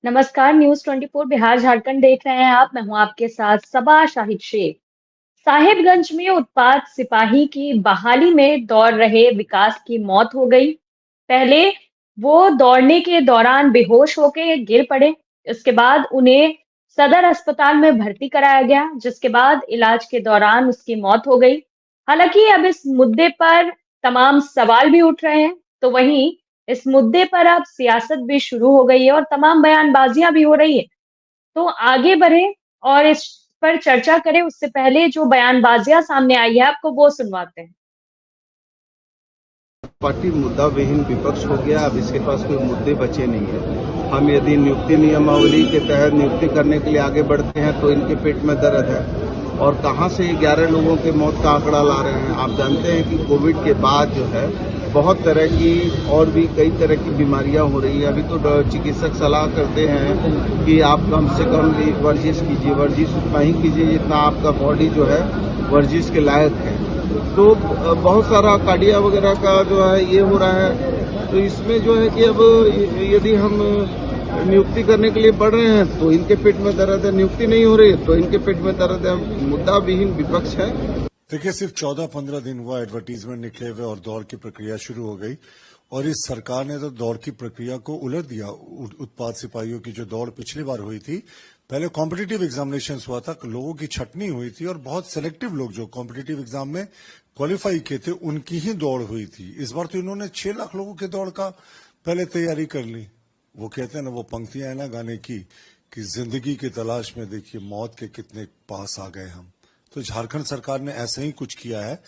नमस्कार। न्यूज 24 बिहार झारखंड देख रहे हैं आप। मैं हूं आपके साथ सबा शाहिद शेख। साहेबगंज में उत्पाद सिपाही की बहाली में दौड़ रहे विकास की मौत हो गई। पहले वो दौड़ने के दौरान बेहोश होकर गिर पड़े। इसके बाद उन्हें सदर अस्पताल में भर्ती कराया गया, जिसके बाद इलाज के दौरान उसकी मौत हो गई। हालांकि अब इस मुद्दे पर तमाम सवाल भी उठ रहे हैं, तो वहीं इस मुद्दे पर अब सियासत भी शुरू हो गई है और तमाम बयानबाजियां भी हो रही है। तो आगे बढ़े और इस पर चर्चा करें उससे पहले जो बयानबाजियां सामने आई है आपको वो सुनवाते हैं। पार्टी मुद्दा विहीन विपक्ष हो गया। अब इसके पास कोई मुद्दे बचे नहीं है। हम यदि नियुक्ति नियमावली के तहत नियुक्ति करने के लिए आगे बढ़ते हैं तो इनके पेट में दर्द है। और कहां से 11 लोगों के मौत का आंकड़ा ला रहे हैं। आप जानते हैं कि कोविड के बाद जो है बहुत तरह की और भी कई तरह की बीमारियां हो रही है। अभी तो चिकित्सक सलाह करते हैं कि आप कम से कम वर्जिश कीजिए, वर्जिश उतना ही कीजिए जितना आपका बॉडी जो है वर्जिश के लायक है। तो बहुत सारा कार्डिया वगैरह का जो है ये हो रहा है। तो इसमें जो है कि अब यदि हम नियुक्ति करने के लिए बढ़ रहे हैं तो इनके पेट में दर्द है, नियुक्ति नहीं हो रही है तो इनके पेट में दर्द है। मुद्दा विहीन विपक्ष है। देखिए, सिर्फ 14-15 दिन हुआ एडवर्टीजमेंट निकले हुए और दौड़ की प्रक्रिया शुरू हो गई और इस सरकार ने तो दौड़ की प्रक्रिया को उलट दिया। उत्पाद सिपाहियों की जो दौड़ पिछली बार हुई थी, पहले कॉम्पिटिटिव एग्जामिनेशन हुआ था, लोगों की छटनी हुई थी और बहुत सिलेक्टिव लोग जो कॉम्पिटिटिव एग्जाम में क्वालिफाई किए थे उनकी ही दौड़ हुई थी। इस बार तो इन्होंने 6 लाख लोगों की दौड़ का पहले तैयारी कर ली। वो कहते हैं ना, वो पंक्तियां है ना गाने की कि जिंदगी की तलाश में देखिए मौत के कितने पास आ गए हम। तो झारखंड सरकार ने ऐसे ही कुछ किया है।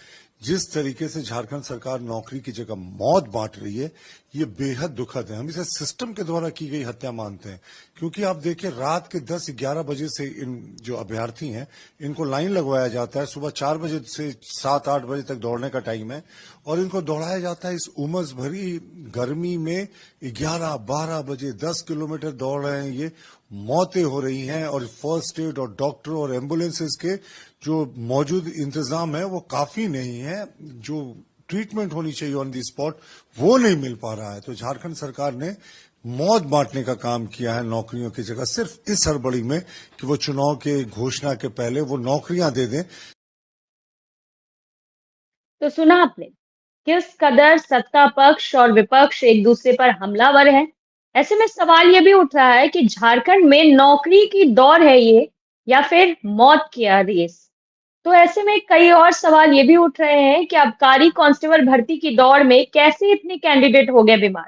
जिस तरीके से झारखंड सरकार नौकरी की जगह मौत बांट रही है, ये बेहद दुखद है। हम इसे सिस्टम के द्वारा की गई हत्या मानते हैं, क्योंकि आप देखिए रात के 10-11 बजे से इन जो अभ्यर्थी हैं इनको लाइन लगवाया जाता है। सुबह 4 बजे से 7-8 बजे तक दौड़ने का टाइम है और इनको दौड़ाया जाता है इस उमस भरी गर्मी में। 11-12 बजे 10 किलोमीटर दौड़ रहे हैं, ये मौतें हो रही हैं और फर्स्ट एड और डॉक्टर और एम्बुलेंसेस के जो मौजूद इंतजाम है वो काफी नहीं है। जो ट्रीटमेंट होनी चाहिए ऑन दी स्पॉट वो नहीं मिल पा रहा है। तो झारखंड सरकार ने मौत बांटने का काम किया है नौकरियों की जगह, सिर्फ इस हड़बड़ी में कि वो चुनाव के घोषणा के पहले वो नौकरियां दे दें। तो सुना आपने किस कदर सत्ता पक्ष और विपक्ष एक दूसरे पर हमलावर है। ऐसे में सवाल ये भी उठ रहा है कि झारखंड में नौकरी की दौड़ है ये या फिर मौत की रेस। तो ऐसे में कई और सवाल ये भी उठ रहे हैं कि आबकारी कांस्टेबल भर्ती की दौड़ में कैसे इतने कैंडिडेट हो गए बीमार।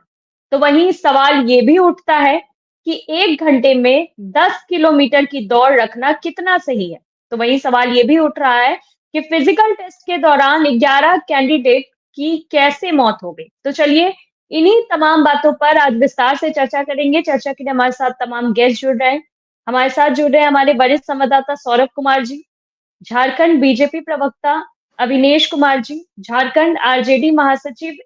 तो वहीं सवाल ये भी उठता है कि 1 घंटे में 10 किलोमीटर की दौड़ रखना कितना सही है। तो वहीं सवाल ये भी उठ रहा है कि फिजिकल टेस्ट के दौरान 11 कैंडिडेट की कैसे मौत हो गई। तो चलिए इन्हीं तमाम बातों पर आज विस्तार से चर्चा करेंगे। चर्चा के लिए हमारे साथ तमाम गेस्ट जुड़ रहे हैं। हमारे साथ जुड़ रहे हैं हमारे वरिष्ठ संवाददाता सौरभ कुमार जी, झारखंड बीजेपी प्रवक्ता अविनेश कुमार जी, झारखंड आरजेडी महासचिव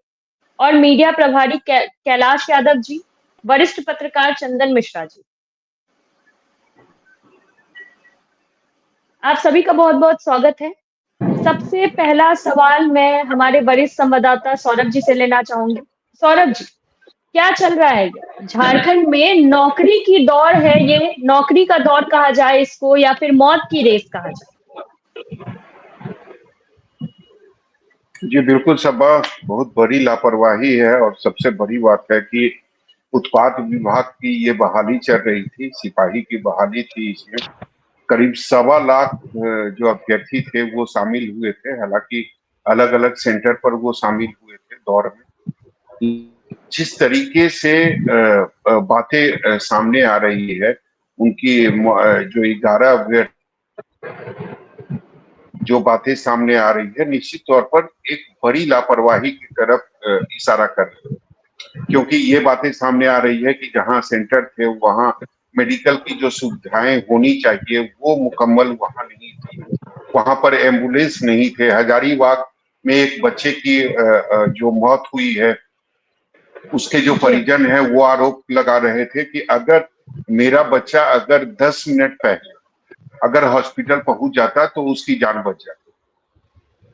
और मीडिया प्रभारी कैलाश यादव जी, वरिष्ठ पत्रकार चंदन मिश्रा जी। आप सभी का बहुत बहुत स्वागत है। सबसे पहला सवाल मैं हमारे वरिष्ठ संवाददाता सौरभ जी से लेना चाहूंगी। सौरभ जी, क्या चल रहा है झारखंड में? नौकरी की दौड़ है ये, नौकरी का दौड़ कहा जाए इसको या फिर मौत की रेस कहा जाए? जी बिल्कुल सबा, बहुत बड़ी लापरवाही है और सबसे बड़ी बात है कि उत्पाद विभाग की ये बहाली चल रही थी, सिपाही की बहाली थी। इसमें करीब 1.25 लाख जो अभ्यर्थी थे वो शामिल हुए थे। हालांकि अलग अलग सेंटर पर वो शामिल हुए थे दौड़ में। जिस तरीके से बातें सामने आ रही है, उनकी जो 11 अभ्यर्थी जो बातें सामने आ रही है निश्चित तौर पर एक बड़ी लापरवाही की तरफ इशारा कर रही है। क्योंकि ये बातें सामने आ रही है कि जहां सेंटर थे वहां मेडिकल की जो सुविधाएं होनी चाहिए वो मुकम्मल वहां नहीं थी। वहां पर एम्बुलेंस नहीं थे। हजारीबाग में एक बच्चे की जो मौत हुई है, उसके जो परिजन है वो आरोप लगा रहे थे कि अगर मेरा बच्चा अगर 10 मिनट पहले अगर हॉस्पिटल पहुंच जाता तो उसकी जान बच जाती।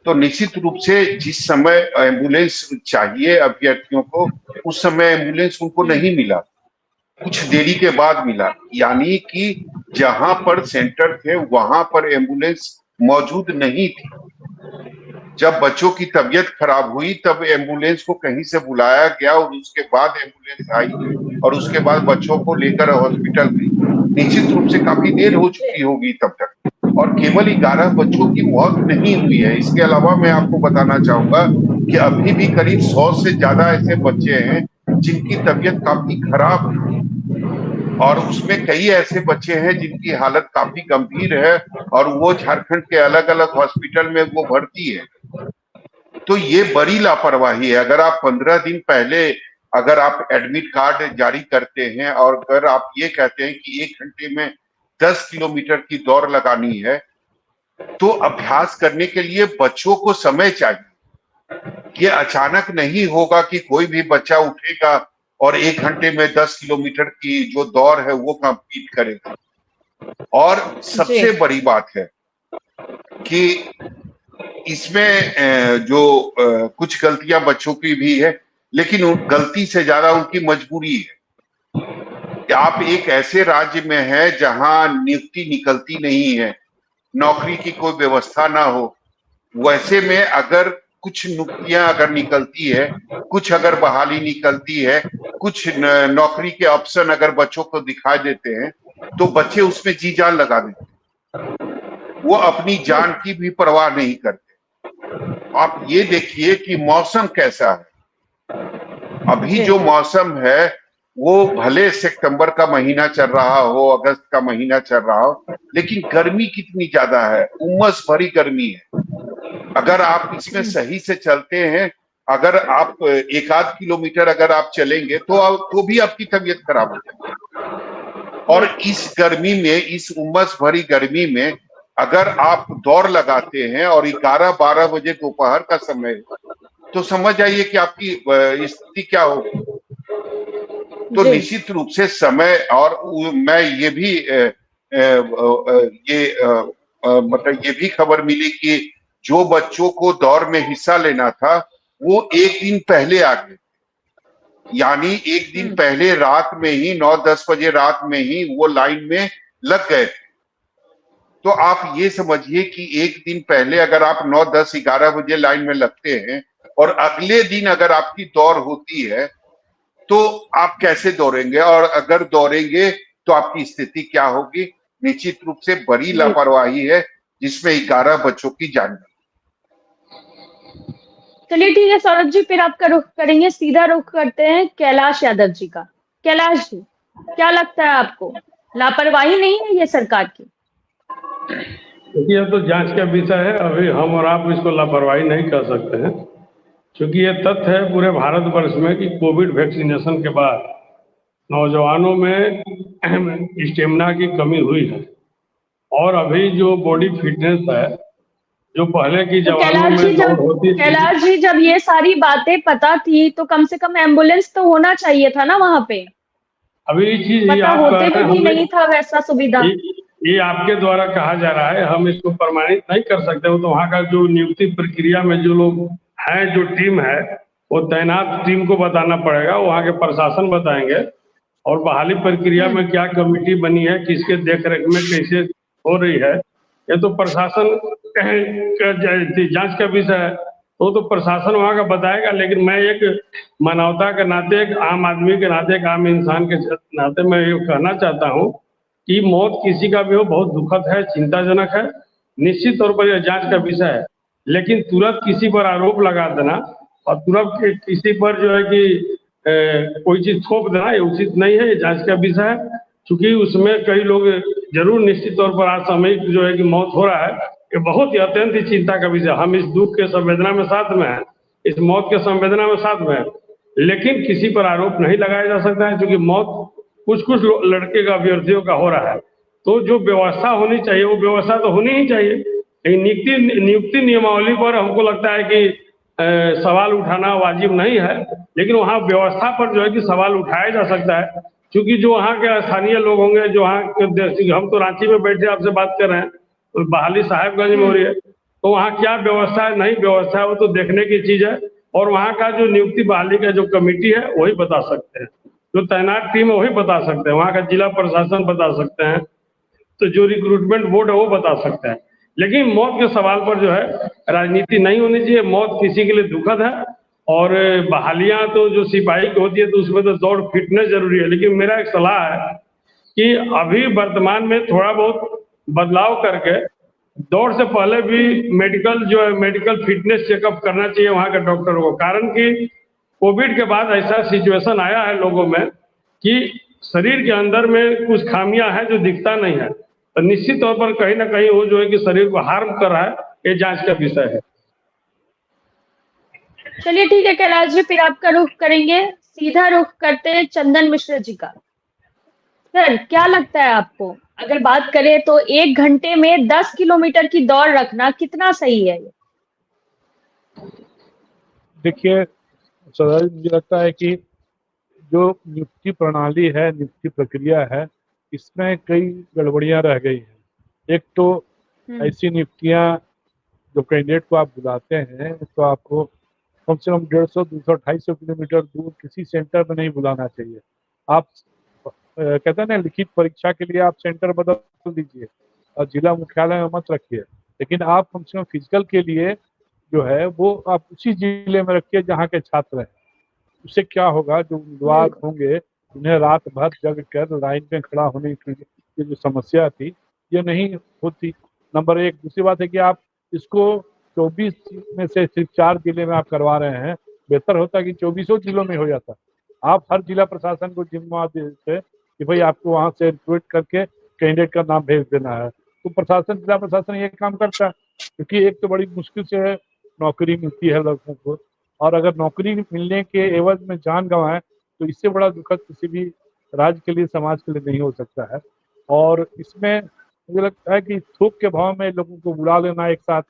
तो निश्चित रूप से जिस समय एम्बुलेंस चाहिए अभ्यर्थियों को, उस समय एम्बुलेंस उनको नहीं मिला। कुछ देरी के बाद मिला, यानी कि जहां पर सेंटर थे वहां पर एम्बुलेंस मौजूद नहीं थी। जब बच्चों की तबीयत खराब हुई तब एम्बुलेंस को कहीं से बुलाया गया और उसके बाद एम्बुलेंस आई और उसके बाद बच्चों को लेकर हॉस्पिटल गई। निश्चित रूप से काफी देर हो चुकी होगी तब तक, और केवल 11 बच्चों की मौत नहीं हुई है। इसके अलावा मैं आपको बताना चाहूंगा कि अभी भी करीब 100 से ज्यादा ऐसे बच्चे हैं जिनकी तबीयत काफी खराब है, और उसमें कई ऐसे बच्चे हैं जिनकी हालत काफी गंभीर है और वो झारखंड के अलग अलग हॉस्पिटल में वो भर्ती है। तो ये बड़ी लापरवाही है। अगर आप 15 दिन पहले अगर आप एडमिट कार्ड जारी करते हैं और अगर आप ये कहते हैं कि 1 घंटे में 10 किलोमीटर की दौड़ लगानी है, तो अभ्यास करने के लिए बच्चों को समय चाहिए। ये अचानक नहीं होगा कि कोई भी बच्चा उठेगा और 1 घंटे में 10 किलोमीटर की जो दौड़ है वो कंप्लीट करेगा। और सबसे जी, बड़ी बात है कि इसमें जो कुछ गलतियां बच्चों की भी है, लेकिन गलती से ज्यादा उनकी मजबूरी है कि आप एक ऐसे राज्य में है जहां नियुक्ति निकलती नहीं है, नौकरी की कोई व्यवस्था ना हो। वैसे में अगर कुछ नियुक्तियां अगर निकलती है, कुछ अगर बहाली निकलती है, कुछ नौकरी के ऑप्शन अगर बच्चों को दिखाई देते हैं, तो बच्चे उसमें जी जान लगा देते, वो अपनी जी, जान की भी परवाह नहीं करते। आप ये देखिए कि मौसम कैसा है। अभी जी, जो मौसम है वो भले सितंबर का महीना चल रहा हो, अगस्त का महीना चल रहा हो, लेकिन गर्मी कितनी ज्यादा है, उमस भरी गर्मी है। अगर आप इसमें सही से चलते हैं, अगर आप 1 आध किलोमीटर अगर आप चलेंगे तो भी आपकी तबीयत खराब हो जाएगी। और इस गर्मी में, इस उमस भरी गर्मी में अगर आप दौड़ लगाते हैं और 11-12 बजे दोपहर का समय, तो समझ आइए कि आपकी स्थिति क्या होगी। तो जी, निश्चित रूप से समय, और मैं ये भी मतलब ये भी खबर मिली कि जो बच्चों को दौड़ में हिस्सा लेना था वो एक दिन पहले आ गए, यानी एक दिन पहले रात में ही 9-10 बजे रात में ही वो लाइन में लग गए थे। तो आप ये समझिए कि एक दिन पहले अगर आप 9-10-11 बजे लाइन में लगते हैं और अगले दिन अगर आपकी दौड़ होती है, तो आप कैसे दौड़ेंगे, और अगर दौड़ेंगे तो आपकी स्थिति क्या होगी। निश्चित रूप से बड़ी जी। लापरवाही है जिसमें 11 बच्चों की जान गई। चलिए ठीक है सौरभ जी, फिर आपका रुख करेंगे, सीधा रुख करते हैं कैलाश यादव जी का। कैलाश जी, क्या लगता है आपको, लापरवाही नहीं है ये सरकार की? क्योंकि यह तो जांच का विषय है। अभी हम और आप इसको लापरवाही नहीं कर सकते हैं, क्योंकि ये तथ्य है पूरे भारतवर्ष में कि कोविड वैक्सीनेशन के बाद नौजवानों में स्टेमिना की कमी हुई है, और अभी जो बॉडी फिटनेस है, जो पहले की तो जवानों में दौड़ होती थी, कैलाश जी जब ये सारी बातें पता थी तो कम से कम एम्बुलेंस तो होना चाहिए था ना वहां पे। अभी ये चीज ये पता आप कह होते रहे हैं, भी हमें नहीं था वैसा सुविधा। ये, ये आपके द्वारा कहा जा रहा है, हम इसको प्रमाणित नहीं कर सकते। वो तो वहाँ का जो नियुक्ति प्रक्रिया में जो लोग हैं, जो टीम है, वो तैनात टीम को बताना पड़ेगा, वहाँ के प्रशासन बताएंगे। और बहाली प्रक्रिया में क्या कमेटी बनी है, किसके देखरेख में कैसे हो रही है, ये तो प्रशासन जांच का विषय है, तो प्रशासन वहाँ का बताएगा। लेकिन मैं एक मानवता के नाते, एक आम आदमी के नाते, एक आम इंसान के नाते मैं ये कहना चाहता हूँ कि मौत किसी का भी हो बहुत दुखद है, चिंताजनक है, निश्चित तौर पर यह जांच का विषय है। लेकिन तुरंत किसी पर आरोप लगा देना और तुरंत किसी पर जो है कि कोई चीज थोप देना, ये उचित नहीं है। ये जांच का विषय है, चूंकि उसमें कई लोग जरूर निश्चित तौर पर आज सामयिक जो है कि मौत हो रहा है, ये बहुत ही अत्यंत ही चिंता का विषय। हम इस दुख के संवेदना में साथ में हैं, इस मौत के संवेदना में साथ में हैं, लेकिन किसी पर आरोप नहीं लगाया जा सकता है, क्योंकि मौत कुछ कुछ लड़के का, अभ्यर्थियों का हो रहा है। तो जो व्यवस्था होनी चाहिए वो व्यवस्था तो होनी ही चाहिए। लेकिन नियुक्ति नियमावली पर हमको लगता है कि सवाल उठाना वाजिब नहीं है, लेकिन वहाँ व्यवस्था पर जो है कि सवाल उठाया जा सकता है। क्योंकि जो वहाँ के स्थानीय लोग होंगे, जो वहाँ के, हम तो रांची में बैठे आपसे बात कर रहे हैं, तो बहाली साहेबगंज में हो रही है, तो वहाँ क्या व्यवस्था है, नहीं व्यवस्था है, वो तो देखने की चीज है। और वहाँ का जो नियुक्ति बहाली का जो कमेटी है वही बता सकते हैं। जो तैनात टीम है वही बता सकते हैं, वहाँ का जिला प्रशासन बता सकते हैं, तो जो रिक्रूटमेंट बोर्ड है वो बता सकता है। लेकिन मौत के सवाल पर जो है राजनीति नहीं होनी चाहिए। मौत किसी के लिए दुखद है, और बहालियां तो जो सिपाही की होती है तो उसमें तो दौड़ फिटनेस जरूरी है। लेकिन मेरा एक सलाह है कि अभी वर्तमान में थोड़ा बहुत बदलाव करके दौड़ से पहले भी मेडिकल जो है मेडिकल फिटनेस चेकअप करना चाहिए वहाँ के डॉक्टरों को। कारण कि कोविड के बाद ऐसा सिचुएशन आया है लोगों में कि शरीर के अंदर में कुछ खामियां हैं जो दिखता नहीं है, तो निश्चित तौर पर कहीं ना कहीं वो जो है कि शरीर को हार्म कर रहा है, ये जांच का विषय है। चलिए ठीक है कैलाश जी, फिर आपका रुख करेंगे, सीधा रुख करते हैं चंदन मिश्र जी का। सर क्या लगता है आपको, अगर बात करें तो 1 घंटे में 10 किलोमीटर की दौड़ रखना कितना सही है? देखिए सर, मुझे लगता है कि जो नियुक्ति प्रणाली है, नियुक्ति प्रक्रिया है, इसमें कई गड़बड़ियां रह गई हैं। एक तो ऐसी नियुक्तियां जो कैंडिडेट को आप बुलाते हैं तो आपको कम से कम 150, 200, 250 किलोमीटर दूर किसी सेंटर में नहीं बुलाना चाहिए। आप कहते हैं ना, लिखित परीक्षा के लिए आप सेंटर बदल दीजिए और जिला मुख्यालय में मत रखिए, लेकिन आप कम से कम फिजिकल के लिए जो है वो आप उसी जिले में रखिए जहाँ के छात्र हैं। उससे क्या होगा, जो उम्मीदवार होंगे उन्हें रात भर जग कर लाइन में खड़ा होने की जो समस्या थी ये नहीं होती, नंबर एक। दूसरी बात है कि आप इसको 24 में से सिर्फ 4 जिले में आप करवा रहे हैं, बेहतर होता कि 24 जिलों में हो जाता। आप हर जिला प्रशासन को जिम्मेवार देते कि भाई आपको वहां से रिक्रूट करके कैंडिडेट का नाम भेज देना है, तो प्रशासन, जिला प्रशासन ये काम करता है। क्योंकि एक तो बड़ी मुश्किल से नौकरी मिलती है लोगों को, और अगर नौकरी मिलने के एवज में जान गंवाएं तो इससे बड़ा दुखद किसी भी राज्य के लिए, समाज के लिए नहीं हो सकता है। और इसमें मुझे लगता है कि थोक के भाव में लोगों को बुला लेना एक साथ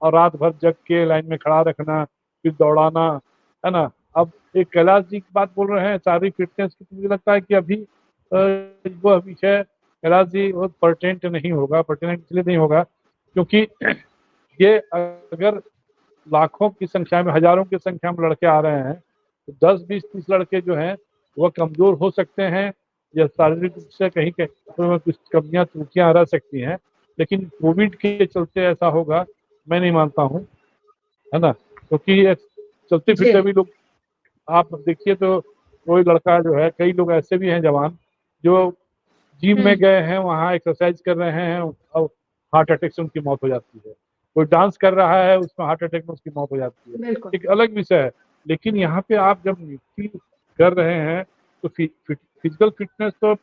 और रात भर जग के लाइन में खड़ा रखना, फिर दौड़ाना, है ना। अब एक कैलाश जी की बात बोल रहे हैं शारीरिक फिटनेस की, मुझे लगता है कि अभी वो विषय कैलाश जी बहुत पर्टेंट नहीं होगा। पर्टेंट इसलिए नहीं होगा क्योंकि ये अगर लाखों की संख्या में, हजारों की संख्या में लड़के आ रहे हैं तो 10, 20, 30 लड़के जो हैं वह कमजोर हो सकते हैं या शारीरिक रूप से कहीं में कुछ कमियां त्रुटियां रह सकती हैं, लेकिन कोविड के चलते ऐसा होगा मैं नहीं मानता हूँ, है ना। क्योंकि चलते फिरते भी लोग आप देखिए तो कोई लड़का जो है, कई लोग ऐसे भी हैं जवान जो जिम में गए हैं, वहाँ एक्सरसाइज कर रहे हैं और हार्ट अटैक से उनकी मौत हो जाती है। कोई डांस कर रहा है, उसमें हार्ट अटैक में उसकी मौत हो जाती है, एक अलग विषय है। लेकिन यहाँ पे आप जब नियुक्ति कर रहे हैं तो फिजिकल फिटनेस तो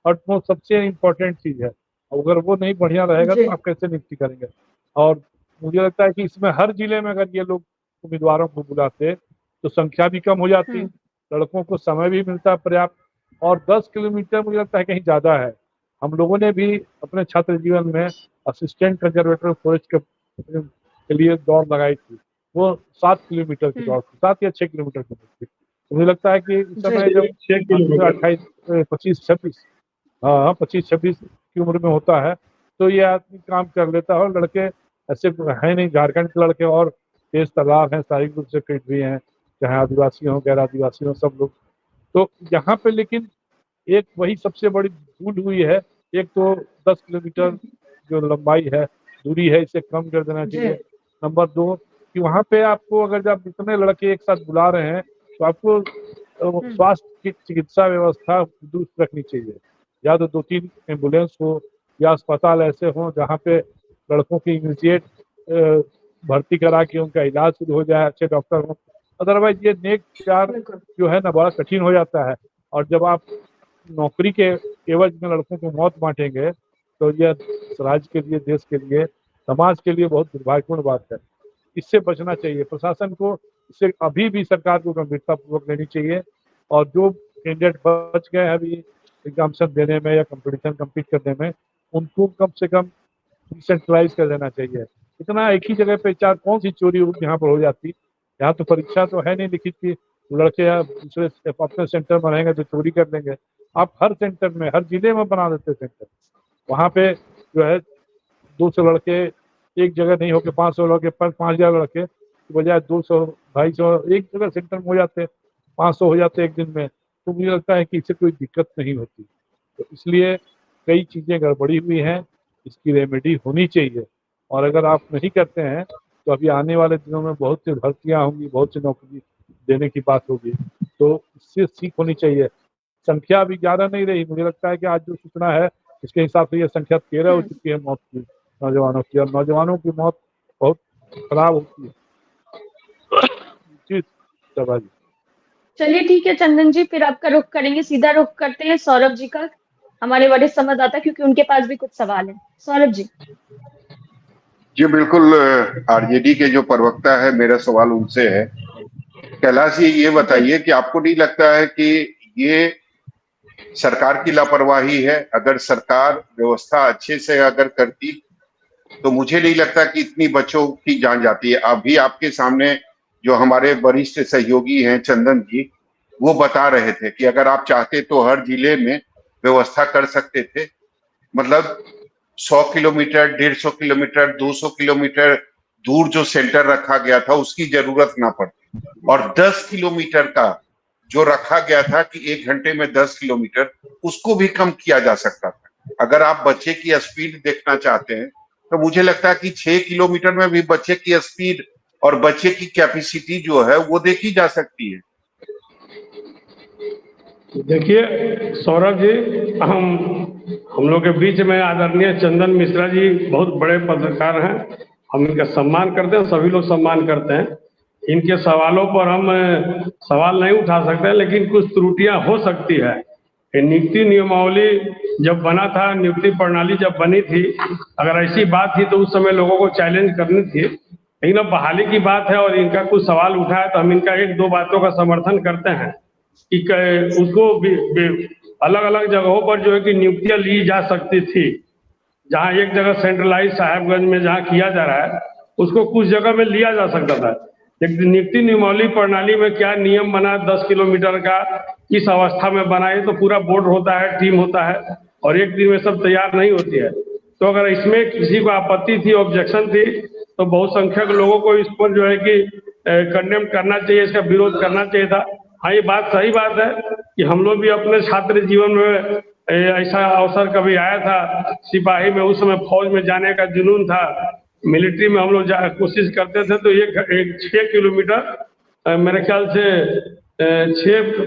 और सबसे इम्पोर्टेंट चीज है। अगर वो नहीं बढ़िया रहेगा तो आप कैसे नियुक्ति करेंगे। और मुझे लगता है कि इसमें हर जिले में अगर ये लोग उम्मीदवारों को बुलाते तो संख्या भी कम हो जाती, लड़कों को समय भी मिलता पर्याप्त। और 10 किलोमीटर मुझे लगता है कहीं ज्यादा है। हम लोगों ने भी अपने छात्र जीवन में असिस्टेंट कंजर्वेटर फॉरेस्ट के लिए दौड़ लगाई थी, वो 7 किलोमीटर की दौड़ थी, 7 या 6 किलोमीटर की दौड़ थी। मुझे लगता है कि इस समय जब 28, 25, 26, हाँ 25, 26 की उम्र में होता है तो ये आदमी काम कर लेता है। और लड़के ऐसे है नहीं, झारखंड के लड़के और तेज तर्रार हैं, शारीरिक रूप से फिट भी हैं, चाहे आदिवासी हों गैर आदिवासी हों, सब लोग। तो यहाँ पे लेकिन एक वही सबसे बड़ी भूल हुई है, एक तो 10 किलोमीटर जो लंबाई है, दूरी है, इसे कम कर देना चाहिए। नंबर 2 कि वहाँ पे आपको अगर जब इतने लड़के एक साथ बुला रहे हैं तो आपको स्वास्थ्य की चिकित्सा व्यवस्था दुरुस्त रखनी चाहिए। या तो 2-3 एम्बुलेंस हो या अस्पताल ऐसे हों जहाँ पे लड़कों की इमीडिएट भर्ती करा के उनका इलाज शुरू हो जाए, अच्छे डॉक्टर हों। अदरवाइज ये नेक चार जो है ना बड़ा कठिन हो जाता है। और जब आप नौकरी के एवज में लड़कों को मौत बांटेंगे तो यह राज्य के लिए, देश के लिए, समाज के लिए बहुत दुर्भाग्यपूर्ण बात है। इससे बचना चाहिए प्रशासन को, इससे अभी भी सरकार को गंभीरता पूर्वक लेनी चाहिए। और जो कैंडिडेट बच गए हैं अभी एग्जामिनेशन देने में या कंपटीशन कम्पीट करने में, उनको कम से कम डिसेंट्रलाइज कर देना चाहिए। इतना एक ही जगह पे चार कौन सी चोरी यहाँ पर हो जाती। यहाँ तो परीक्षा तो है नहीं लिखित की, लड़के दूसरे अपने सेंटर में रहेंगे तो चोरी कर लेंगे। आप हर सेंटर में, हर जिले में बना देते सेंटर, वहाँ पे जो है 200 लड़के एक जगह नहीं होके 500 लड़के, 5000 लड़के बजाय 200, 250 एक जगह सेंटर में हो जाते, 500 हो जाते एक दिन में। तो मुझे लगता है कि इससे कोई दिक्कत नहीं होती। तो इसलिए कई चीज़ें गड़बड़ी हुई हैं, इसकी रेमेडी होनी चाहिए। और अगर आप नहीं करते हैं तो अभी आने वाले दिनों में बहुत सी भर्तियाँ होंगी, बहुत सी नौकरी देने की बात होगी, तो इससे सीख होनी चाहिए। संख्या अभी ज़्यादा नहीं रही, मुझे लगता है कि आज जो सूचना है इसके हिसाब से ये संख्या 13 हो चुकी है मौत की, नौजवानों की। और नौजवानों की मौत बहुत खराब होती है। जी सभा जी। चलिए ठीक है चंदन जी, फिर आपका रुख करेंगे, सीधा रुख करते हैं सौरभ जी का, हमारे वरिष्ठ संवाददाता, क्योंकि उनके पास भी कुछ सवाल है। सौरभ जी। जी बिल्कुल, आरजेडी के जो प्रवक्ता है, मेरा सवाल उनसे है। कैलाश जी, ये बताइए कि आपको नहीं लगता है कि ये सरकार की लापरवाही है? अगर सरकार व्यवस्था अच्छे से अगर करती तो मुझे नहीं लगता कि इतनी बच्चों की जान जाती है। अभी आपके सामने जो हमारे वरिष्ठ सहयोगी हैं चंदन जी, वो बता रहे थे कि अगर आप चाहते तो हर जिले में व्यवस्था कर सकते थे। मतलब 100 किलोमीटर, 150 किलोमीटर, 200 किलोमीटर दूर जो सेंटर रखा गया था उसकी जरूरत ना पड़ती, और 10 किलोमीटर का जो रखा गया था कि 1 घंटे में 10 किलोमीटर, उसको भी कम किया जा सकता था। अगर आप बच्चे की स्पीड देखना चाहते हैं तो मुझे लगता है कि 6 किलोमीटर में भी बच्चे की स्पीड और बच्चे की कैपेसिटी जो है वो देखी जा सकती है। देखिए सौरभ जी, हम लोग के बीच में आदरणीय चंदन मिश्रा जी बहुत बड़े पत्रकार हैं, हम इनका सम्मान करते हैं, सभी लोग सम्मान करते हैं। इनके सवालों पर हम सवाल नहीं उठा सकते, लेकिन कुछ त्रुटियां हो सकती है। ये नियुक्ति नियमावली जब बना था, नियुक्ति प्रणाली जब बनी थी, अगर ऐसी बात थी तो उस समय लोगों को चैलेंज करनी थी। लेकिन अब बहाली की बात है और इनका कुछ सवाल उठा है तो हम इनका 1-2 बातों का समर्थन करते हैं कि उसको अलग अलग जगहों पर जो है कि नियुक्तियां ली जा सकती थी। जहां एक जगह सेंट्रलाइज साहेबगंज में जहां किया जा रहा है, उसको कुछ जगह में लिया जा सकता था। लेकिन नियुक्ति नियमावली प्रणाली में क्या नियम बना 10 किलोमीटर का, किस अवस्था में बना, ये तो पूरा बोर्ड होता है, टीम होता है, और एक दिन में सब तैयार नहीं होती है। तो अगर इसमें किसी को आपत्ति थी, ऑब्जेक्शन थी, तो बहुसंख्यक लोगों को इस पर जो है कि कंडेम करना चाहिए, इसका विरोध करना चाहिए था। हाँ, ये बात सही बात है कि हम लोग भी अपने छात्र जीवन में ऐसा अवसर कभी आया था, सिपाही में, उस समय फौज में जाने का जुनून था, मिलिट्री में हम लोग कोशिश करते थे, तो एक 6 किलोमीटर मेरे ख्याल से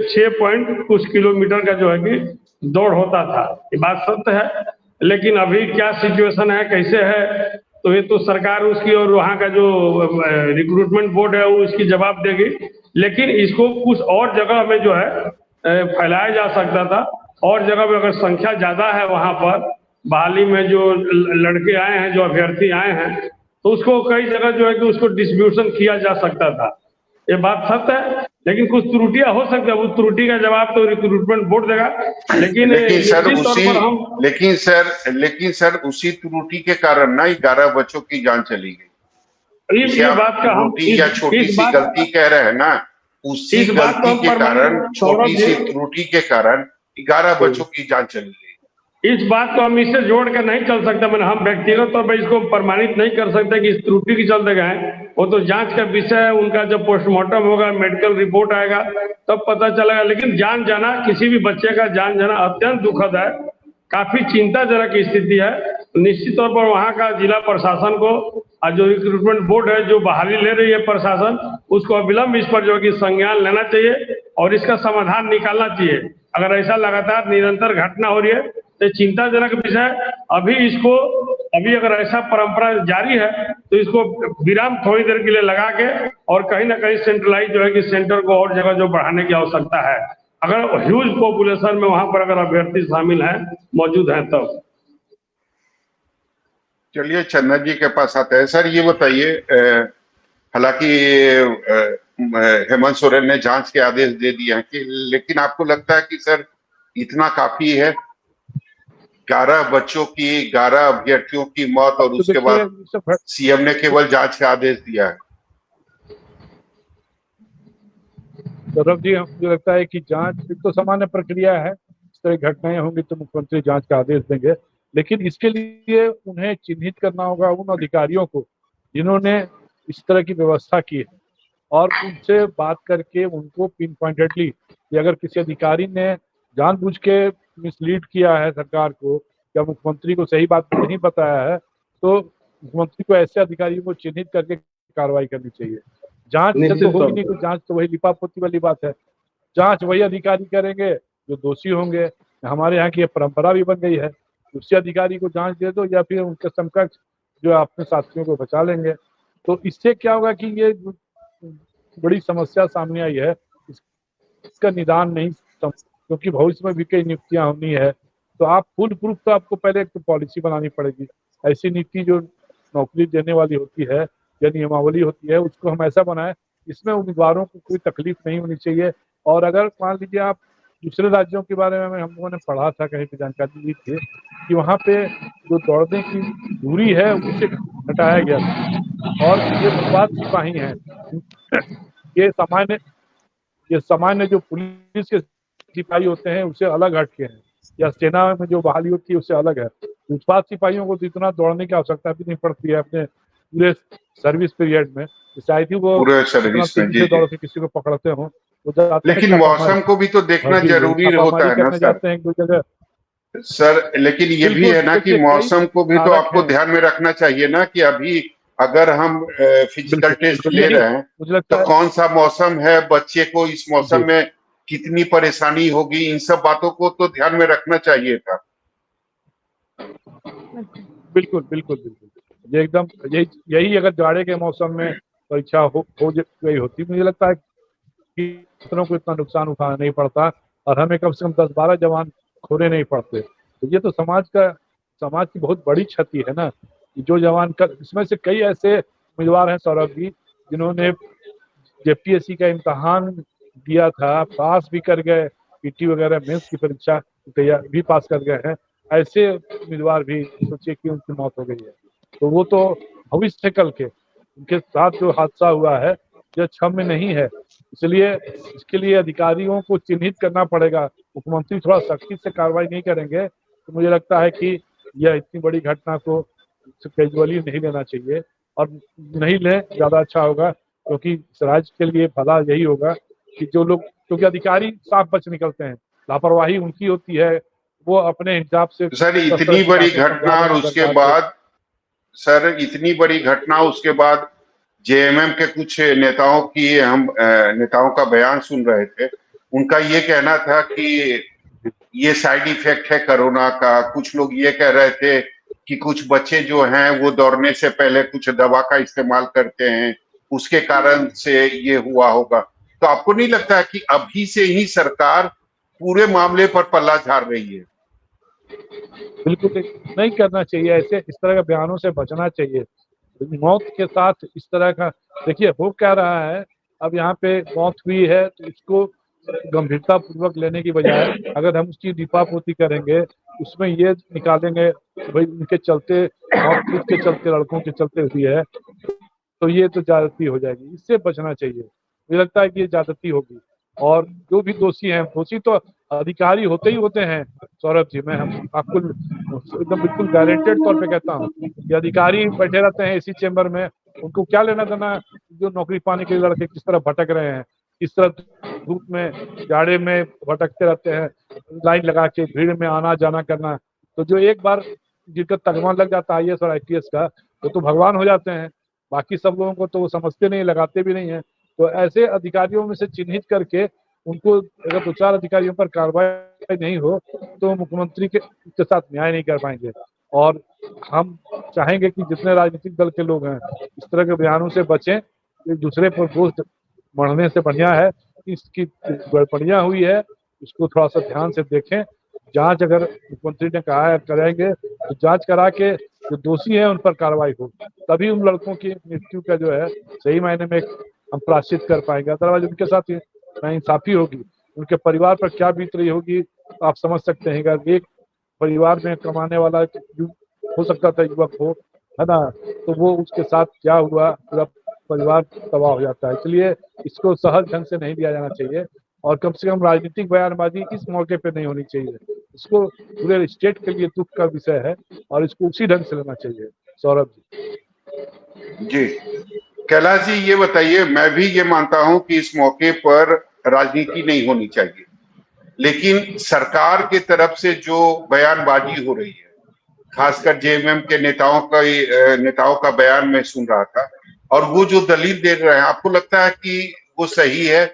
6 पॉइंट कुछ किलोमीटर का जो है कि दौड़ होता था। ये बात सत्य है। लेकिन अभी क्या सिचुएशन है, कैसे है, तो ये तो सरकार उसकी और वहाँ का जो रिक्रूटमेंट बोर्ड है वो इसकी जवाब देगी। लेकिन इसको कुछ और जगह में जो है फैलाया जा सकता था। और जगह में अगर संख्या ज्यादा है वहाँ पर बहाली में जो लड़के आए हैं, जो अभ्यर्थी आए हैं, तो उसको कई जगह जो है कि उसको डिस्ट्रीब्यूशन किया जा सकता था। ये बात सत्य है, लेकिन कुछ त्रुटियां हो सकती है, उस त्रुटि का जवाब तो रिक्रूटमेंट बोर्ड देगा। लेकिन सर उसी त्रुटि के कारण ना 11 बच्चों की जान चली गई। ये बात का हम या छोटी सी गलती कह रहे हैं ना, उसी गलती के कारण, छोटी सी त्रुटि के कारण 11 बच्चों की जान चली गई। इस बात को हम इससे जोड़ कर नहीं चल सकते। मैंने हम व्यक्तिगत तौर पर इसको प्रमाणित नहीं कर सकते कि इस त्रुटि के चलते गए। वो तो जांच का विषय है, उनका जब पोस्टमार्टम होगा, मेडिकल रिपोर्ट आएगा, तब पता चलेगा। लेकिन जान जाना, किसी भी बच्चे का जान जाना अत्यंत दुखद है, काफी चिंताजनक स्थिति है। निश्चित तौर पर वहाँ का जिला प्रशासन को, जो रिक्रूटमेंट बोर्ड है, जो बहाली ले रही है प्रशासन, उसको अविलंब इस पर जो है कि संज्ञान लेना चाहिए और इसका समाधान निकालना चाहिए। अगर ऐसा लगातार निरंतर घटना हो रही है तो चिंताजनक विषय। अभी अगर ऐसा परंपरा जारी है तो इसको विराम थोड़ी देर के लिए लगा के और कहीं ना कहीं सेंट्रलाइज जो है कि सेंटर को और जगह जो बढ़ाने की आवश्यकता है, अगर ह्यूज पॉपुलेशन में वहां पर अगर अभ्यर्थी शामिल हैं, मौजूद हैं तब। चलिए चंदन जी के पास आते हैं। सर ये बताइए, हालांकि हेमंत सोरेन ने जांच के आदेश दे दिए हैं कि, लेकिन आपको लगता है कि सर इतना काफी है? 11 बच्चों की, 11 अभ्यर्थियों की मौत और उसके बाद सीएम ने केवल जांच का आदेश दिया है। सौरभ जी, मुझे लगता है कि जांच एक तो सामान्य प्रक्रिया है, इस तरह घटनाएं होंगी तो मुख्यमंत्री जांच का आदेश देंगे। लेकिन इसके लिए उन्हें चिन्हित करना होगा उन अधिकारियों को जिन्होंने इस तरह की व्यवस्था की है। और उनसे बात करके उनको पिन पॉइंटेडली कि अगर किसी अधिकारी ने जानबूझ के मिसलीड किया है सरकार को या मुख्यमंत्री को सही बात नहीं बताया है, तो मुख्यमंत्री को ऐसे अधिकारियों को चिन्हित करके कार्रवाई करनी चाहिए। जांच से तो निश्चित होगी तौर नहीं, पर। तो जांच तो वही लिपापोती वाली बात है। जांच वही अधिकारी करेंगे जो दोषी होंगे। हमारे यहाँ की ये परंपरा भी बन गई है, उसी अधिकारी को जांच दे दो या फिर उनके समकक्ष जो अपने साथियों को बचा लेंगे। तो इससे क्या होगा कि ये बड़ी समस्या सामने आई है, इसका निदान नहीं, क्योंकि भविष्य में भी कई नियुक्तियां होनी है। तो आप फुल प्रूफ तो आपको पहले एक तो पॉलिसी बनानी पड़ेगी, ऐसी नीति जो नौकरी देने वाली होती है या नियमावली होती है उसको हम ऐसा बनाए इसमें उम्मीदवारों को कोई तकलीफ नहीं होनी चाहिए। और अगर मान लीजिए आप दूसरे राज्यों के बारे में हम लोगों ने पढ़ा था, कहीं पे जानकारी ली थी कि वहाँ पे जो दौड़ने की दूरी है उसे घटाया गया था। और ये उत्पाद सिपाही हैं, ये सामान्य जो पुलिस के सिपाही होते हैं उससे अलग हटके हैं, या सेना में जो बहाली होती है उससे अलग है। उत्पाद सिपाहियों को तो इतना दौड़ने की आवश्यकता भी नहीं पड़ती है अपने पूरे सर्विस पीरियड में। शायद ही वो पूरे इतना सर्विस में, तेजी जी से जी। दौड़ के किसी को पकड़ते हो। वो जाते हैं लेकिन मौसम को भी तो देखना जरूरी होता छापामारी है ना करने सर। जाते हैं एक दो जगह। सर लेकिन ये भी बिल्कुल, है ना कि देखिए कई मौसम को भी तो कारक आपको हैं। ध्यान में रखना चाहिए ना कि अभी अगर हम फिजिकल बिल्कुल टेस्ट बिल्कुल, ले यही रहे हैं मुझे तो लगता है। कौन सा मौसम है, बच्चे को इस जी मौसम में कितनी परेशानी होगी, इन सब बातों को तो ध्यान में रखना चाहिए था। बिल्कुल बिल्कुल बिल्कुल, ये एकदम यही यही अगर जाड़े के मौसम में परीक्षा हो गई होती, मुझे लगता है कि छात्रों को इतना नुकसान उठाना नहीं पड़ता और हमें कम से कम 10-12 जवान खोने नहीं पड़ते। तो ये तो समाज की बहुत बड़ी क्षति है ना कि जो जवान कर, इसमें से कई ऐसे उम्मीदवार हैं सौरभ जी जिन्होंने जेपीएससी का इम्तहान दिया था, पास भी कर गए, पीटी वगैरह मेंस की परीक्षा तैयार भी पास कर गए हैं। ऐसे उम्मीदवार भी सोचिए कि उनकी मौत हो गई है। तो वो तो भविष्य कल के उनके साथ जो हादसा हुआ है यह क्षम्य नहीं है। इसलिए इसके लिए अधिकारियों को चिन्हित करना पड़ेगा। मुख्यमंत्री थोड़ा सख्ती से कार्रवाई नहीं करेंगे तो मुझे लगता है कि यह इतनी बड़ी घटना को कैजुअली नहीं लेना चाहिए, और नहीं लें ज़्यादा अच्छा होगा, क्योंकि इस राज्य के लिए भला यही होगा कि जो लोग, क्योंकि अधिकारी साफ बच निकलते हैं, लापरवाही उनकी होती है, वो अपने हिसाब से सर तरह तरह इतनी की बड़ी बातें घटना समझा और देंगे उसके सरकार को। बाद, सर इतनी बड़ी घटना उसके बाद जेएमएम के कुछ नेताओं की हम नेताओं का बयान सुन रहे थे। उनका ये कहना था कि ये साइड इफेक्ट है कोरोना का। कुछ लोग ये कह रहे थे कि कुछ बच्चे जो हैं वो दौड़ने से पहले कुछ दवा का इस्तेमाल करते हैं, उसके कारण से ये हुआ होगा। तो आपको नहीं लगता कि अभी से ही सरकार पूरे मामले पर पल्ला झाड़ रही है? बिल्कुल नहीं करना चाहिए, ऐसे इस तरह के बयानों से बचना चाहिए। मौत के साथ इस तरह का, देखिए हो क्या रहा है, अब यहाँ पे मौत हुई है तो इसको गंभीरता पूर्वक लेने की बजाय अगर हम उसकी दीपापोती करेंगे, उसमें ये निकालेंगे भाई उनके चलते मौत खुद के चलते, लड़कों के चलते हुई है, तो ये तो ज्यादती हो जाएगी। इससे बचना चाहिए, मुझे लगता है कि ये ज्यादती होगी। और जो भी दोषी हैं, दोषी तो अधिकारी होते ही होते हैं सौरभ जी। मैं हम आपको एकदम बिल्कुल गारंटेड तौर पे कहता हूँ कि अधिकारी बैठे रहते हैं इसी चेम्बर में, उनको क्या लेना देना जो नौकरी पाने के लिए लड़के किस तरह भटक रहे हैं, किस तरह धूप में जाड़े में भटकते रहते हैं, लाइन लगा के भीड़ में आना जाना करना। तो जो एक बार जिनका तगमा लग जाता है IAS और IPS का, वो तो भगवान हो जाते हैं। बाकी सब लोगों को तो वो समझते नहीं, लगाते भी नहीं है। तो ऐसे अधिकारियों में से चिन्हित करके उनको, अगर 2-4 अधिकारियों पर कार्रवाई नहीं हो तो मुख्यमंत्री के साथ न्याय नहीं कर पाएंगे। और हम चाहेंगे कि जितने राजनीतिक दल के लोग हैं इस तरह के बयानों से बचें। एक दूसरे पर दोष मढ़ने से बढ़िया है इसकी गड़बड़ियां हुई है, इसको थोड़ा सा ध्यान से देखें। जांच अगर मुख्यमंत्री ने कहा है करेंगे तो जांच करा के जो दोषी है उन पर कार्रवाई हो, तभी उन लड़कों की मृत्यु का जो है सही मायने में हम प्राश्चित कर पाएंगे। अदरवाइज उनके साथ नाइंसाफी होगी, उनके परिवार पर क्या बीत रही होगी आप समझ सकते हैं। अगर एक परिवार में कमाने वाला हो सकता था युवक हो, है ना, तो वो उसके साथ क्या हुआ, पूरा परिवार तबाह हो जाता है। इसलिए इसको सहज ढंग से नहीं लिया जाना चाहिए, और कम से कम राजनीतिक बयानबाजी इस मौके पे नहीं होनी चाहिए। इसको पूरे स्टेट के लिए दुख का विषय है और इसको उसी ढंग से लेना चाहिए। सौरभ जी। जी कैलाश जी ये बताइए, मैं भी ये मानता हूं कि इस मौके पर राजनीति नहीं होनी चाहिए, लेकिन सरकार के तरफ से जो बयानबाजी हो रही है, खासकर जेएमएम के नेताओं का बयान मैं सुन रहा था, और वो जो दलील दे रहे हैं, आपको लगता है कि वो सही है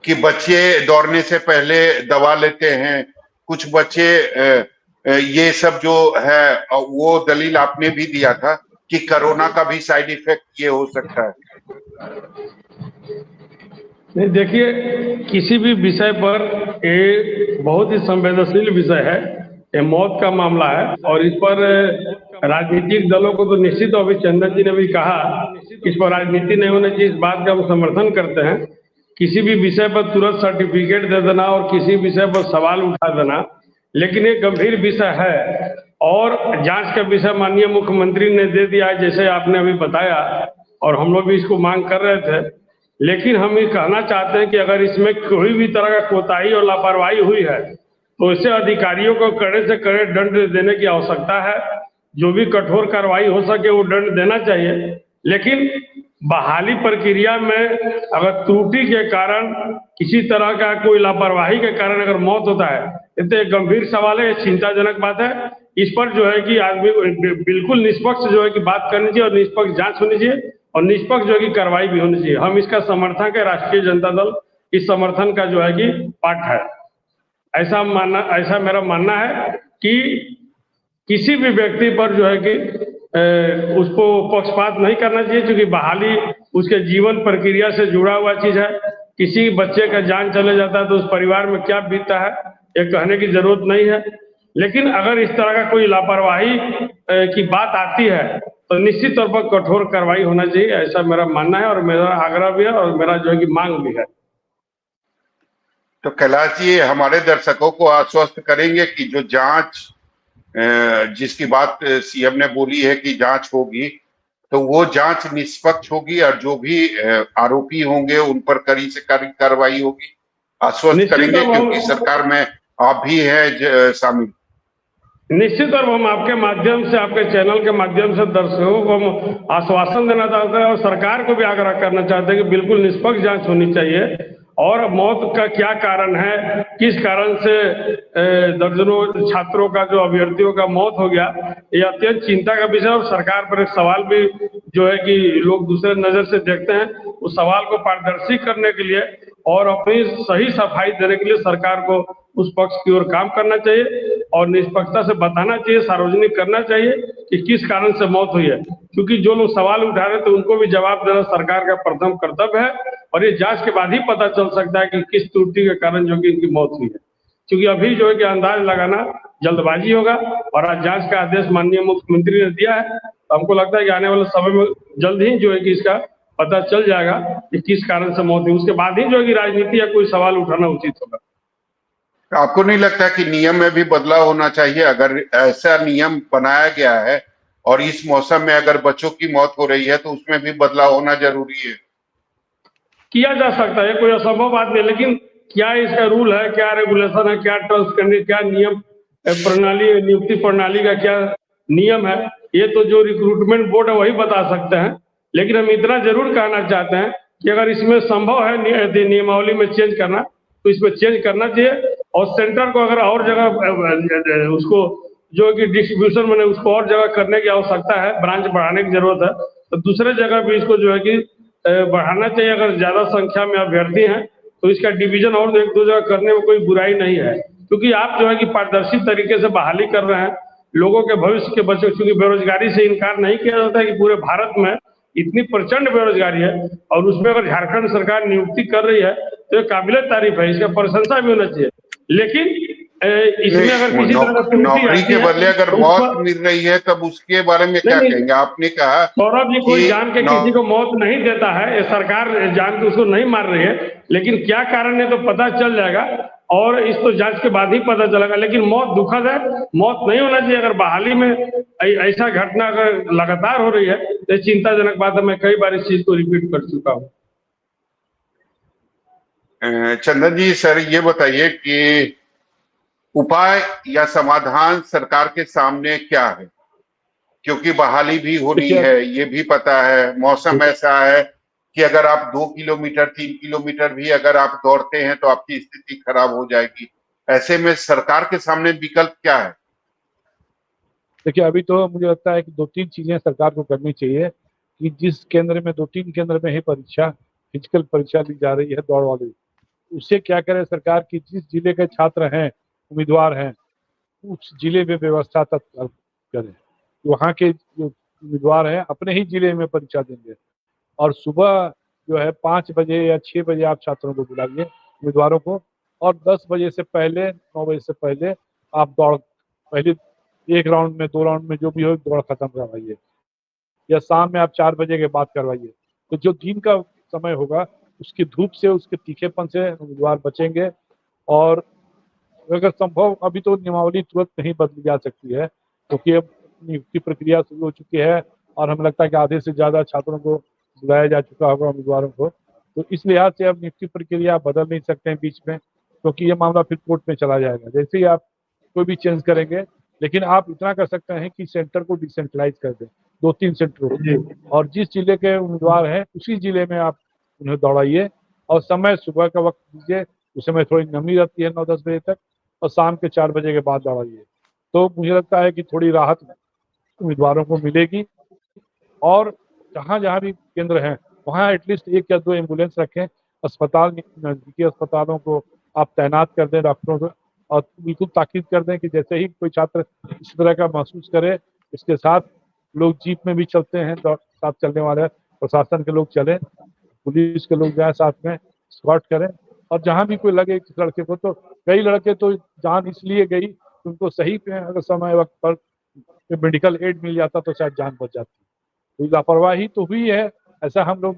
कि बच्चे दौड़ने से पहले दवा लेते हैं, कुछ बच्चे ये सब जो है, वो दलील आपने भी दिया था कि कोरोना का भी साइड इफेक्ट ये हो सकता है। नहीं, देखिए, किसी भी विषय पर ये बहुत ही संवेदनशील विषय है, ये मौत का मामला है, और इस पर राजनीतिक दलों को तो निश्चित, अभी चंदन जी ने भी कहा, इस पर राजनीति नहीं होनी चाहिए, इस बात का हम समर्थन करते हैं। किसी भी विषय पर तुरंत सर्टिफिकेट दे देना और किसी विषय पर सवाल उठा देना, लेकिन ये गंभीर विषय है और जांच का विषय माननीय मुख्यमंत्री ने दे दिया है, जैसे आपने अभी बताया, और हम लोग भी इसको मांग कर रहे थे। लेकिन हम ये कहना चाहते हैं कि अगर इसमें कोई भी तरह का कोताही और लापरवाही हुई है तो इसे अधिकारियों को कड़े से कड़े दंड देने की आवश्यकता है। जो भी कठोर कार्रवाई हो सके वो दंड देना चाहिए। लेकिन बहाली प्रक्रिया में अगर त्रुटि के कारण, किसी तरह का कोई लापरवाही के कारण अगर मौत होता है, ये तो एक गंभीर सवाल है, चिंताजनक बात है। इस पर जो है कि आदमी बिल्कुल निष्पक्ष जो है कि बात करनी चाहिए और निष्पक्ष जांच होनी चाहिए और निष्पक्ष जो है कि कार्रवाई भी होनी चाहिए। हम इसका समर्थक है, राष्ट्रीय जनता दल इस समर्थन का जो है कि पाठ है। ऐसा मेरा मानना है कि किसी भी व्यक्ति पर जो है कि उसको पक्षपात नहीं करना चाहिए, क्योंकि बहाली उसके जीवन प्रक्रिया से जुड़ा हुआ चीज है। किसी बच्चे का जान चले जाता है तो उस परिवार में क्या बीतता है ये कहने की जरूरत नहीं है। लेकिन अगर इस तरह का कोई लापरवाही की बात आती है तो निश्चित तौर पर कठोर कार्रवाई होना चाहिए, ऐसा मेरा मानना है और मेरा आग्रह भी है और मेरा जो है कि मांग भी है। तो कैलाश जी हमारे दर्शकों को आश्वस्त करेंगे कि जो जांच जिसकी बात सीएम ने बोली है कि जांच होगी, तो वो जांच निष्पक्ष होगी और जो भी आरोपी होंगे उन पर कड़ी से कड़ी कार्रवाई होगी, आश्वस्त करेंगे, क्योंकि सरकार में आप भी हैं शामिल। निश्चित तौर पर हम आपके माध्यम से, आपके चैनल के माध्यम से दर्शकों को हम आश्वासन देना चाहते हैं और सरकार को भी आग्रह करना चाहते हैं कि बिल्कुल निष्पक्ष जांच होनी चाहिए और मौत का क्या कारण है, किस कारण से दर्जनों छात्रों का, जो अभ्यर्थियों का मौत हो गया, ये अत्यंत चिंता का विषय और सरकार पर एक सवाल भी जो है कि लोग दूसरे नजर से देखते हैं। उस सवाल को पारदर्शी करने के लिए और अपनी सही सफाई देने के लिए सरकार को उस पक्ष की ओर काम करना चाहिए और निष्पक्षता से बताना चाहिए, सार्वजनिक करना चाहिए कि किस कारण से मौत हुई है, क्योंकि जो लोग सवाल उठा रहे थे उनको भी जवाब देना सरकार का प्रथम कर्तव्य है और ये जांच के बाद ही पता चल सकता है कि किस त्रुटि के कारण जो कि इनकी मौत हुई है। क्योंकि अभी जो है कि अंदाज लगाना जल्दबाजी होगा और आज जांच का आदेश माननीय मुख्यमंत्री ने दिया है, तो हमको लगता है कि आने वाले समय में जल्द ही जो है कि इसका पता चल जाएगा कि किस कारण से मौत हुई, उसके बाद ही जो है कि राजनीति या कोई सवाल उठाना उचित होगा। आपको नहीं लगता कि नियम में भी बदलाव होना चाहिए? अगर ऐसा नियम बनाया गया है और इस मौसम में अगर बच्चों की मौत हो रही है तो उसमें भी बदलाव होना जरूरी है। किया जा सकता है, कोई असंभव बात नहीं, लेकिन क्या इसका रूल है, क्या रेगुलेशन है, क्या टर्म्स कंडीशन, क्या नियम प्रणाली, नियुक्ति प्रणाली का क्या नियम है, ये तो जो रिक्रूटमेंट बोर्ड है वही बता सकते हैं। लेकिन हम इतना जरूर कहना चाहते हैं कि अगर इसमें संभव है नियमावली में चेंज करना तो इसमें चेंज करना चाहिए और सेंटर को अगर और जगह उसको जो कि डिस्ट्रीब्यूशन मैंने उसको और जगह करने की आवश्यकता है, ब्रांच बढ़ाने की जरूरत है, तो दूसरे जगह भी इसको जो है कि बढ़ाना चाहिए। अगर ज्यादा संख्या में अभ्यर्थी हैं तो इसका डिवीजन और एक दो जगह करने में कोई बुराई नहीं है, क्योंकि आप जो है कि पारदर्शी तरीके से बहाली कर रहे हैं लोगों के भविष्य के बच्चों, क्योंकि बेरोजगारी से इनकार नहीं किया जाता है कि पूरे भारत में इतनी प्रचंड बेरोजगारी है और उसमें अगर झारखंड सरकार नियुक्ति कर रही है तो ये काबिले तारीफ है, इसका प्रशंसा भी होना चाहिए। लेकिन इसमें अगर किसी तरह नौकरी के बदले अगर मौत मिल रही है तब उसके बारे में क्या कहेंगे? आपने कहा सौरभ जी, कोई जान के किसी को मौत नहीं देता है, सरकार जान के उसको नहीं मार रही है, लेकिन क्या कारण है तो पता चल जाएगा और इस तो जांच के बाद ही पता चलेगा। लेकिन मौत दुखद है, मौत नहीं होना चाहिए। अगर बहाली में ऐसा घटना अगर लगातार हो रही है तो चिंताजनक बात है, मैं कई बार इस चीज को रिपीट कर चुका हूँ। चंदन जी सर, ये बताइए कि उपाय या समाधान सरकार के सामने क्या है? क्योंकि बहाली भी होनी देखिए है, ये भी पता है। मौसम ऐसा है कि अगर आप 2 किलोमीटर 3 किलोमीटर भी अगर आप दौड़ते हैं तो आपकी स्थिति खराब हो जाएगी। ऐसे में सरकार के सामने विकल्प क्या है? देखिए अभी तो मुझे लगता है कि 2-3 चीजें सरकार को करनी चाहिए कि जिस केंद्र में 2-3 केंद्र में ही परीक्षा फिजिकल परीक्षा ली जा रही है दौड़ वाली, उससे क्या करे सरकार की जिस जिले के छात्र हैं उम्मीदवार हैं उस जिले में व्यवस्था तत्काल करें। वहाँ के जो उम्मीदवार हैं अपने ही जिले में परीक्षा देंगे और सुबह जो है 5 बजे या 6 बजे आप छात्रों को बुलाइए उम्मीदवारों को और 10 बजे से पहले 9 बजे से पहले आप दौड़ पहले 1 राउंड में 2 राउंड में जो भी हो दौड़ खत्म करवाइए या शाम में आप 4 बजे के बाद करवाइए। तो जो दिन का समय होगा उसकी धूप से उसके तीखेपन से उम्मीदवार बचेंगे और अगर संभव अभी तो नियमावली तुरंत नहीं बदली जा सकती है क्योंकि अब नियुक्ति प्रक्रिया शुरू हो चुकी है और हमें लगता है कि आधे से ज़्यादा छात्रों को बुलाया जा चुका होगा उम्मीदवारों को। तो इस लिहाज से अब नियुक्ति प्रक्रिया बदल नहीं सकते हैं बीच में क्योंकि ये मामला फिर कोर्ट में चला जाएगा जैसे ही आप कोई भी चेंज करेंगे। लेकिन आप इतना कर सकते हैं कि सेंटर को डिसेंट्रलाइज कर दें 2-3 सेंटरों को और जिस जिले के उम्मीदवार हैं उसी जिले में आप उन्हें दौड़ाइए और समय सुबह का वक्त दीजिए। उस समय थोड़ी नमी रहती है 9-10 बजे तक और शाम के 4 बजे के बाद दौड़ाइए। तो मुझे लगता है कि थोड़ी राहत उम्मीदवारों को मिलेगी और जहाँ भी केंद्र हैं वहाँ एटलीस्ट 1 या 2 एम्बुलेंस रखें। अस्पताल नजदीकी अस्पतालों को आप तैनात कर दें डॉक्टरों को और बिल्कुल ताकीद कर दें कि जैसे ही कोई छात्र इस तरह का महसूस करे इसके साथ लोग जीप में भी चलते हैं साथ चलने वाले प्रशासन के लोग चलें पुलिस के लोग जाए साथ में स्कॉट करें और जहाँ भी कोई लगे किस लड़के को तो कई लड़के तो जान इसलिए गई उनको सही पे अगर समय वक्त पर मेडिकल एड मिल जाता तो शायद जान बच जाती। तो लापरवाही तो हुई है ऐसा हम लोग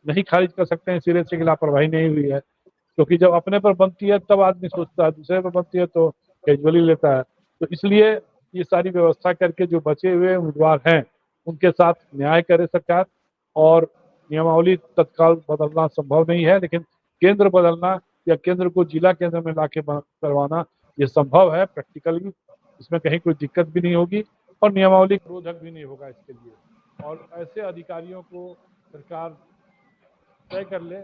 नहीं खारिज कर सकते हैं सिरे से कि लापरवाही नहीं हुई है क्योंकि जब अपने पर बनती है तब आदमी सोचता है दूसरे पर बनती है तो कैजुअली लेता है। तो इसलिए ये सारी व्यवस्था करके जो बचे हुए उम्मीदवार हैं उनके साथ न्याय करे सरकार और नियमावली तत्काल बदलना संभव नहीं है लेकिन केंद्र बदलना या केंद्र को जिला केंद्र में लाके करवाना ये संभव है प्रैक्टिकली। इसमें कहीं कोई दिक्कत भी नहीं होगी और नियमावली रोधक भी नहीं होगा इसके लिए और ऐसे अधिकारियों को सरकार तय कर ले।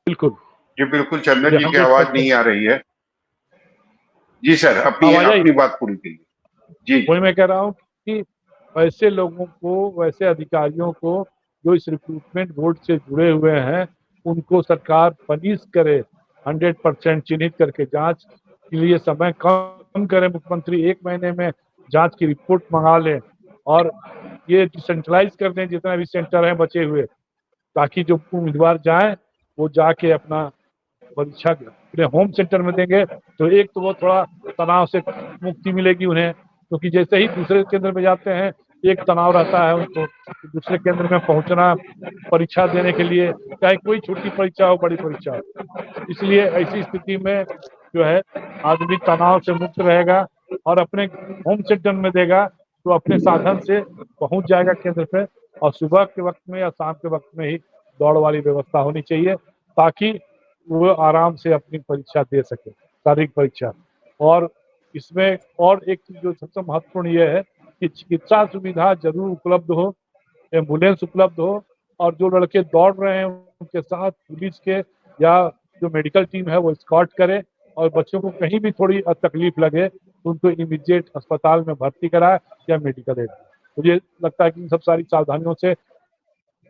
बिल्कुल जी बिल्कुल, चंदन जी की आवाज नहीं आ रही है। जी सर, अपनी बात पूरी कीजिए। जी वही मैं कह रहा हूँ कि वैसे लोगों को वैसे अधिकारियों को जो इस रिक्रूटमेंट बोर्ड से जुड़े हुए हैं उनको सरकार पनिश करे 100% चिन्हित करके जांच के लिए समय कम करे। मुख्यमंत्री 1 महीने में जांच की रिपोर्ट मंगा लें और ये डिसेंट्रलाइज कर दें जितना भी सेंटर है बचे हुए ताकि जो उम्मीदवार जाएं वो जाके अपना परीक्षा अपने होम सेंटर में देंगे तो एक तो वो थोड़ा तनाव से मुक्ति मिलेगी उन्हें क्योंकि जैसे ही दूसरे केंद्र में जाते हैं एक तनाव रहता है उनको दूसरे केंद्र में पहुंचना परीक्षा देने के लिए चाहे कोई छोटी परीक्षा हो बड़ी परीक्षा हो। इसलिए ऐसी स्थिति में जो है आदमी तनाव से मुक्त रहेगा और अपने होम सेंटर में देगा तो अपने साधन से पहुंच जाएगा केंद्र पे और सुबह के वक्त में या शाम के वक्त में ही दौड़ वाली व्यवस्था होनी चाहिए ताकि वो आराम से अपनी परीक्षा दे सके शारीरिक परीक्षा। और इसमें और एक चीज जो सबसे महत्वपूर्ण ये है कि चिकित्सा सुविधा जरूर उपलब्ध हो एम्बुलेंस उपलब्ध हो और जो लड़के दौड़ रहे हैं उनके साथ पुलिस के या जो मेडिकल टीम है वो स्कॉट करे और बच्चों को कहीं भी थोड़ी तकलीफ लगे तो उनको इमीडिएट अस्पताल में भर्ती कराए या मेडिकल एड। मुझे लगता है कि इन सब सारी सावधानियों से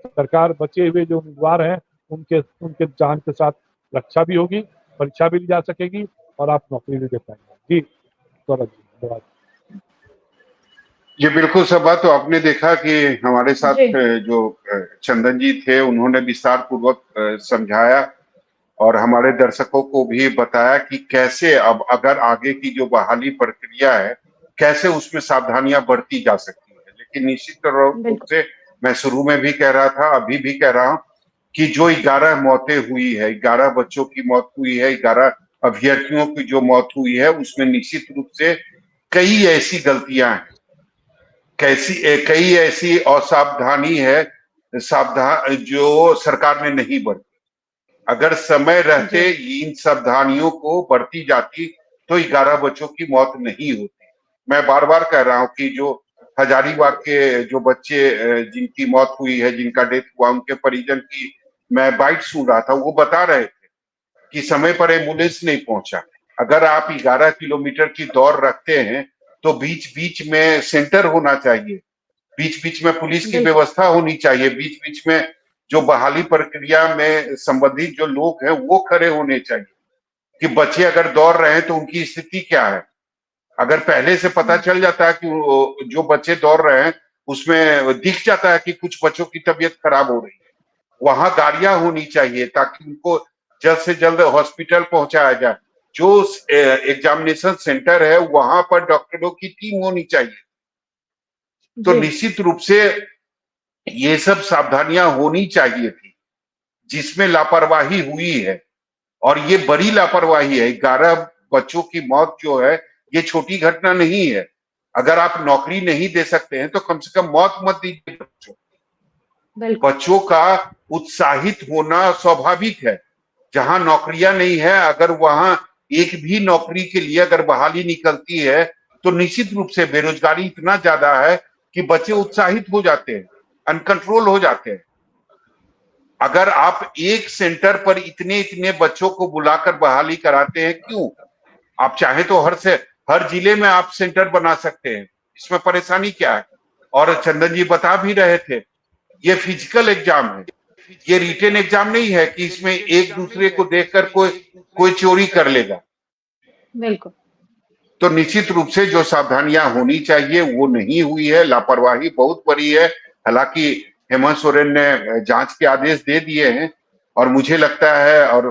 सरकार बचे हुए जो उम्मीदवार हैं उनके उनके जान के साथ रक्षा भी होगी परीक्षा भी ली जा सकेगी और आप नौकरी भी दे पाएंगे। जी धन्यवाद। ये बिल्कुल सब बात तो आपने देखा कि हमारे साथ जो चंदन जी थे उन्होंने विस्तार पूर्वक समझाया और हमारे दर्शकों को भी बताया कि कैसे अब अगर आगे की जो बहाली प्रक्रिया है कैसे उसमें सावधानियां बरती जा सकती है। लेकिन निश्चित रूप से मैं शुरू में भी कह रहा था अभी भी कह रहा हूं कि जो 11 मौतें हुई है 11 बच्चों की मौत हुई है 11 अभ्यर्थियों की जो मौत हुई है उसमें निश्चित रूप से कई ऐसी गलतियां हैं कई ऐसी असावधानी है सावधान जो सरकार ने नहीं बरती। अगर समय रहते इन सावधानियों को बरती जाती तो 11 बच्चों की मौत नहीं होती। मैं बार बार कह रहा हूं कि जो हजारीबाग के जो बच्चे जिनकी मौत हुई है, जिनका डेथ हुआ, उनके परिजन की मैं बाइट सुन रहा था, वो बता रहे थे कि समय पर एम्बुलेंस नहीं पहुंचा। अगर आप 11 किलोमीटर की दौड़ रखते हैं तो बीच बीच में सेंटर होना चाहिए, बीच बीच में पुलिस की बिल्कुल। व्यवस्था होनी चाहिए, बीच बीच में जो बहाली प्रक्रिया में संबंधित जो लोग हैं वो खड़े होने चाहिए कि बच्चे अगर दौड़ रहे हैं तो उनकी स्थिति क्या है। अगर पहले से पता चल जाता है कि जो बच्चे दौड़ रहे हैं उसमें दिख जाता है कि कुछ बच्चों की तबीयत खराब हो रही है, वहां गाड़ियां होनी चाहिए ताकि उनको जल्द से जल्द हॉस्पिटल पहुंचाया जाए। जो एग्जामिनेशन सेंटर है वहां पर डॉक्टरों की टीम होनी चाहिए। तो जी। निश्चित रूप से ये सब सावधानियां होनी चाहिए थी, जिसमें लापरवाही हुई है और ये बड़ी लापरवाही है। 11 बच्चों की मौत जो है ये छोटी घटना नहीं है। अगर आप नौकरी नहीं दे सकते हैं तो कम से कम मौत मत दीजिए बच्चों। बिल्कुल। बच्चों का उत्साहित होना स्वाभाविक है। जहां नौकरियां नहीं है, अगर वहां एक भी नौकरी के लिए अगर बहाली निकलती है तो निश्चित रूप से बेरोजगारी इतना ज्यादा है कि बच्चे उत्साहित हो जाते हैं, अनकंट्रोल हो जाते हैं। अगर आप एक सेंटर पर इतने इतने बच्चों को बुलाकर बहाली कराते हैं, क्यों? आप चाहे तो हर जिले में आप सेंटर बना सकते हैं, इसमें परेशानी क्या है? और चंदन जी बता भी रहे थे, ये फिजिकल एग्जाम है, ये रिटेन एग्जाम नहीं है कि इसमें एक दूसरे को देखकर कोई कोई चोरी कर लेगा। बिल्कुल। तो निश्चित रूप से जो सावधानियां होनी चाहिए वो नहीं हुई है, लापरवाही बहुत बड़ी है। हालांकि हेमंत सोरेन ने जांच के आदेश दे दिए हैं और मुझे लगता है और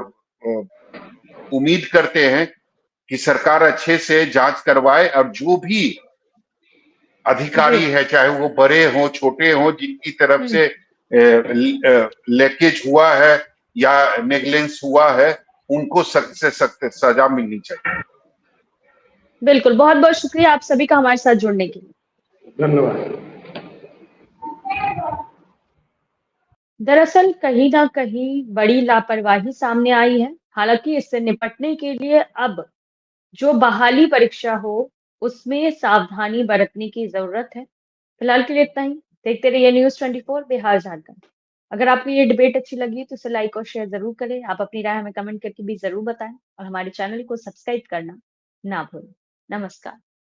उम्मीद करते हैं कि सरकार अच्छे से जांच करवाए और जो भी जी। अधिकारी है, चाहे वो बड़े हों छोटे हों, जिनकी तरफ हुँ। से लीकेज हुआ है या नेग्लेंस हुआ है, उनको सख्त से सख्त सजा मिलनी चाहिए। बिल्कुल, बहुत-बहुत शुक्रिया आप सभी का हमारे साथ जुड़ने के लिए। धन्यवाद। दरअसल कहीं न कहीं बड़ी लापरवाही सामने आई है। हालाँकि इससे निपटने के लिए अब जो बहाली परीक्षा हो, उसमें सावधानी बरतने की ज़रूरत है। फिलहाल के लिए इतना ही। देखते रहिए न्यूज़ 24 बिहार झारखंड। अगर आपको ये डिबेट अच्छी लगी तो इसे लाइक और शेयर ज़रूर करें। आप अपनी राय हमें कमेंट करके भी ज़रूर बताएँ और हमारे चैनल को सब्सक्राइब करना ना भूलें। नमस्कार।